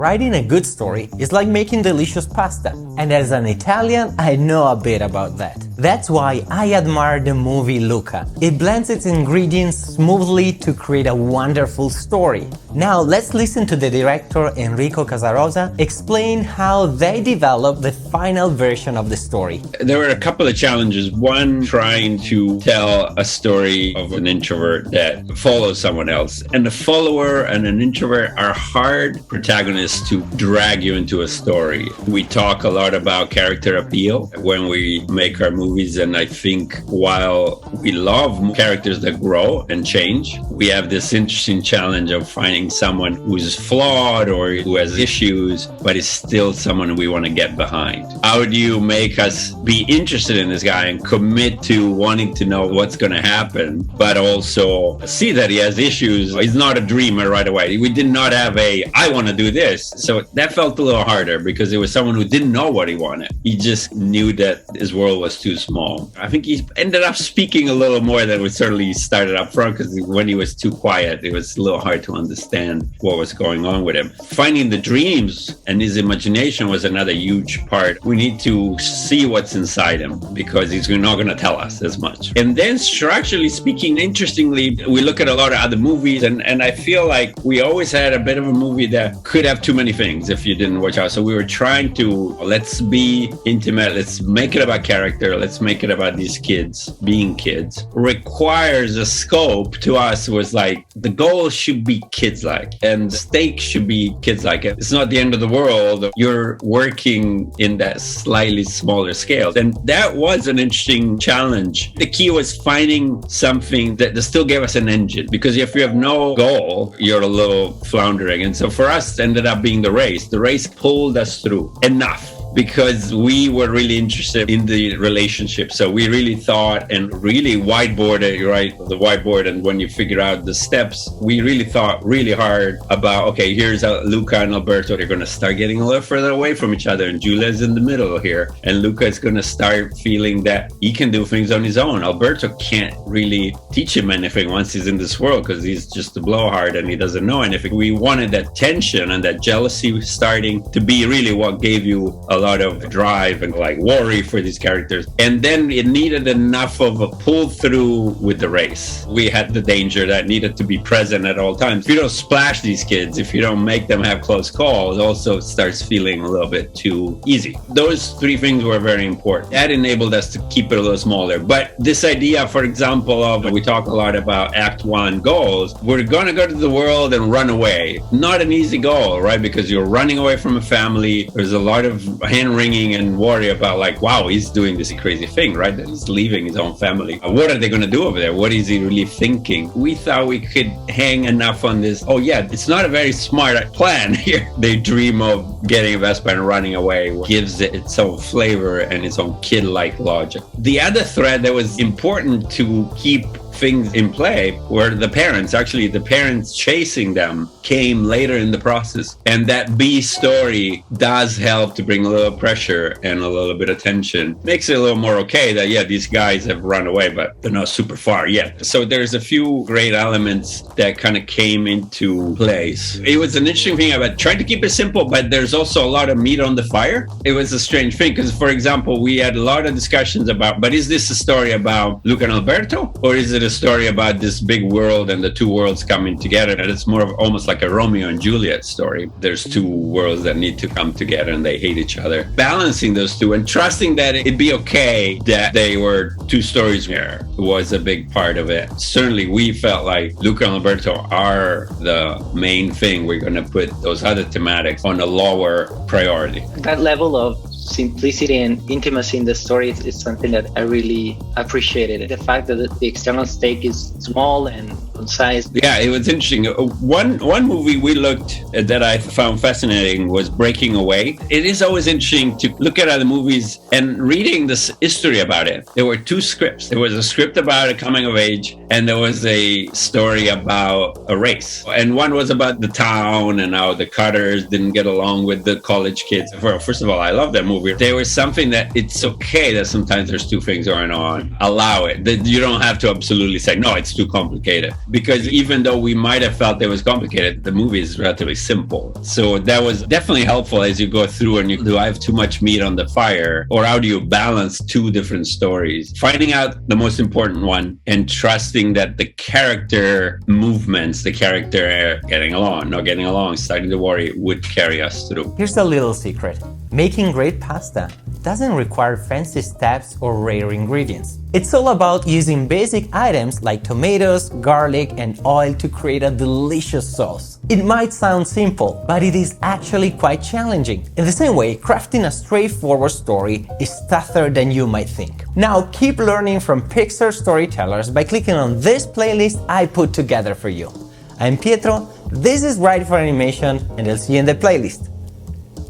Writing a good story is like making delicious pasta, and as an Italian, I know a bit about that. That's why I admire the movie Luca. It blends its ingredients smoothly to create a wonderful story. Now let's listen to the director Enrico Casarosa explain how they developed the final version of the story. There were a couple of challenges. One, trying to tell a story of an introvert that follows someone else. And the follower and an introvert are hard protagonists to drag you into a story. We talk a lot about character appeal when we make our movies, and I think while we love characters that grow and change, we have this interesting challenge of finding someone who's flawed or who has issues, but is still someone we want to get behind. How do you make us be interested in this guy and commit to wanting to know what's going to happen, but also see that he has issues? He's not a dreamer right away. We did not have I want to do this. So that felt a little harder because it was someone who didn't know what he wanted. He just knew that his world was too small. I think he ended up speaking a little more than we certainly started up front, because when he was too quiet, it was a little hard to understand what was going on with him. Finding the dreams and his imagination was another huge part. We need to see what's inside him because he's not going to tell us as much. And then structurally speaking, interestingly, we look at a lot of other movies, and I feel like we always had a bit of a movie that could have too many things if you didn't watch out. So we were trying to, let's be intimate, let's make it about character, let's make it about these kids being kids. Requires a scope to us was like, the goal should be kids-like, and the stakes should be kids-like. It's not the end of the world. You're working in that slightly smaller scale. And that was an interesting challenge. The key was finding something that still gave us an engine, because if you have no goal, you're a little floundering. And so for us, it ended up being the race. The race pulled us through enough, because we were really interested in the relationship. So we really thought and really whiteboarded, right? The whiteboard, and when you figure out the steps, we really thought really hard about, okay, here's Luca and Alberto. They're going to start getting a little further away from each other, and Giulia's in the middle here. And Luca is going to start feeling that he can do things on his own. Alberto can't really teach him anything once he's in this world, because he's just a blowhard and he doesn't know anything. We wanted that tension and that jealousy starting to be really what gave you a lot of drive and like worry for these characters. And then it needed enough of a pull through with the race. We had the danger that needed to be present at all times. If you don't splash these kids, if you don't make them have close calls, it also starts feeling a little bit too easy. Those three things were very important. That enabled us to keep it a little smaller. But this idea, for example, of, we talk a lot about Act 1 goals, we're going to go to the world and run away. Not an easy goal, right? Because you're running away from a family. There's a lot of hand-wringing and worry about like, wow, he's doing this crazy thing, right? That he's leaving his own family. What are they going to do over there? What is he really thinking? We thought we could hang enough on this. Oh yeah, it's not a very smart plan here. They dream of getting a Vespa and running away, gives it its own flavor and its own kid-like logic. The other thread that was important to keep things in play were the parents. Actually, the parents chasing them came later in the process. And that B story does help to bring a little pressure and a little bit of tension. Makes it a little more okay that, yeah, these guys have run away, but they're not super far yet. So there's a few great elements that kind of came into place. It was an interesting thing about trying to keep it simple, but there's also a lot of meat on the fire. It was a strange thing because, for example, we had a lot of discussions about, but is this a story about Luca and Alberto? Or is it a story about this big world and the two worlds coming together? And it's more of almost like a Romeo and Juliet story. There's two worlds that need to come together and they hate each other. Balancing those two and trusting that it'd be okay that they were two stories here was a big part of it. Certainly we felt like Luca and Alberto are the main thing. We're going to put those other thematics on a lower priority. That level of simplicity and intimacy in the story is something that I really appreciated. The fact that the external stake is small and concise. Yeah, it was interesting. One movie we looked at that I found fascinating was Breaking Away. It is always interesting to look at other movies and reading this history about it. There were two scripts. There was a script about a coming of age, and there was a story about a race. And one was about the town and how the Cutters didn't get along with the college kids. First of all, I love that movie. There was something that it's okay that sometimes there's two things going on. Allow it. That you don't have to absolutely say, no, it's too complicated. because even though we might have felt it was complicated, the movie is relatively simple. So that was definitely helpful as you go through and do I have too much meat on the fire, or how do you balance two different stories? Finding out the most important one and trusting that the character movements, the character getting along, not getting along, starting to worry, would carry us through. Here's a little secret. Making great pasta doesn't require fancy steps or rare ingredients. It's all about using basic items like tomatoes, garlic, and oil to create a delicious sauce. It might sound simple, but it is actually quite challenging. In the same way, crafting a straightforward story is tougher than you might think. Now keep learning from Pixar storytellers by clicking on this playlist I put together for you. I'm Pietro, this is Write for Animation, and I'll see you in the playlist.